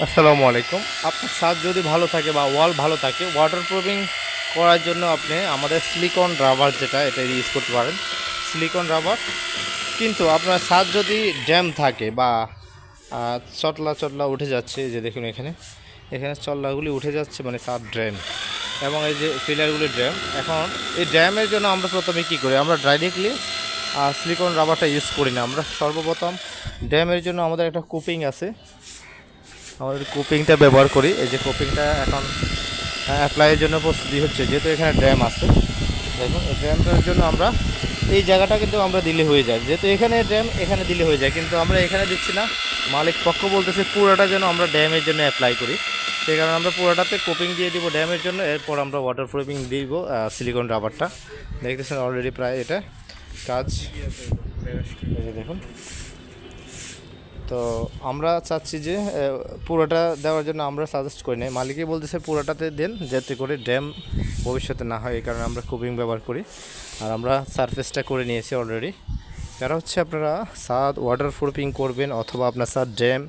আসসালামু আলাইকুম। আপনার ছাদ যদি ভালো থাকে বা ওয়াল ভালো থাকে, ওয়াটারপ্রুফিং করার জন্য আপনি আমাদের সিলিকন রাবার যেটা এটা ইউজ করতে পারেন, সিলিকন রাবার। কিন্তু আপনার ছাদ যদি ড্যাম থাকে বা চটলা চটলা উঠে যাচ্ছে, এই যে দেখুন এখানে এখানে চল্লাগুলি উঠে যাচ্ছে, মানে ছাদ ড্যাম, এবং এই যে পিলারগুলি ড্যাম। এখন এই ড্যামের জন্য আমরা প্রথমে কী করি, আমরা ডাইরেক্টলি সিলিকন রাবারটা ইউজ করি না। আমরা সর্বপ্রথম ড্যামের জন্য আমাদের একটা কুপিং আছে, আমাদের কুপিংটা ব্যবহার করি। এই যে কুপিংটা এখন অ্যাপ্লাইয়ের জন্য প্রস্তুতি হচ্ছে, যেহেতু এখানে ড্যাম আছে। দেখুন এই ড্যামটার জন্য আমরা এই জায়গাটা কিন্তু আমরা দিলে হয়ে যায়, যেহেতু এখানে ড্যাম এখানে দিলে হয়ে যায়, কিন্তু আমরা এখানে দিচ্ছি না। মালিক পক্ষ বলতেছে পুরোটা যেন আমরা ড্যামের জন্য অ্যাপ্লাই করি, সেই কারণে আমরা পুরোটাতে কোপিং দিয়ে দিব ড্যামের জন্য। এরপর আমরা ওয়াটার প্রুফিং দিব সিলিকন রাবারটা। দেখতেছেন অলরেডি প্রায় এটা কাজ, এই যে দেখুন। তো আমরা চাচ্ছি যে পুরোটা দেওয়ার জন্য আমরা সাজেস্ট করি নাই, মালিকই বলতেছে পুরোটাতে দেন, যাতে করে ড্যাম ভবিষ্যতে না হয়, এই কারণে আমরা কুপিং ব্যবহার করি। আর আমরা সারফেসটা করে নিয়েছি অলরেডি। যারা হচ্ছে আপনারা ছাদ ওয়াটার প্রুফিং করবেন, অথবা আপনার ছাদ ড্যাম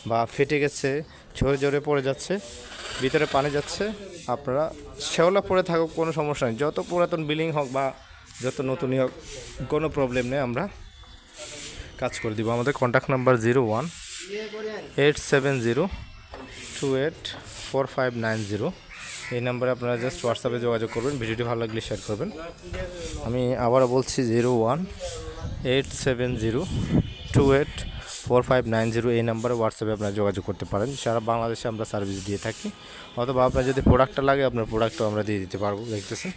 বা ফেটে গেছে, ঝরে ঝরে পড়ে যাচ্ছে, ভিতরে পানি যাচ্ছে, আপনারা শেওলা পড়ে থাকুক কোনো সমস্যা নেই, যত পুরাতন বিল্ডিং হোক বা যত নতুনই হোক, কোনো প্রবলেম নেই, আমরা কাজ করে দিব। আমাদের কন্ট্যাক্ট নাম্বার 01-870-284590। এই নাম্বারে আপনারা জাস্ট হোয়াটসঅ্যাপে যোগাযোগ করবেন। ভিডিওটি ভালো লাগলে শেয়ার করবেন। আমি আবারও বলছি 01-870-284590। এই নাম্বারে হোয়াটসঅ্যাপে আপনারা যোগাযোগ করতে পারেন। সারা বাংলাদেশে আমরা সার্ভিস দিয়ে থাকি, অথবা আপনার যদি প্রোডাক্টটা লাগে আপনার প্রোডাক্টও আমরা দিয়ে দিতে পারবো। দেখতেছেন।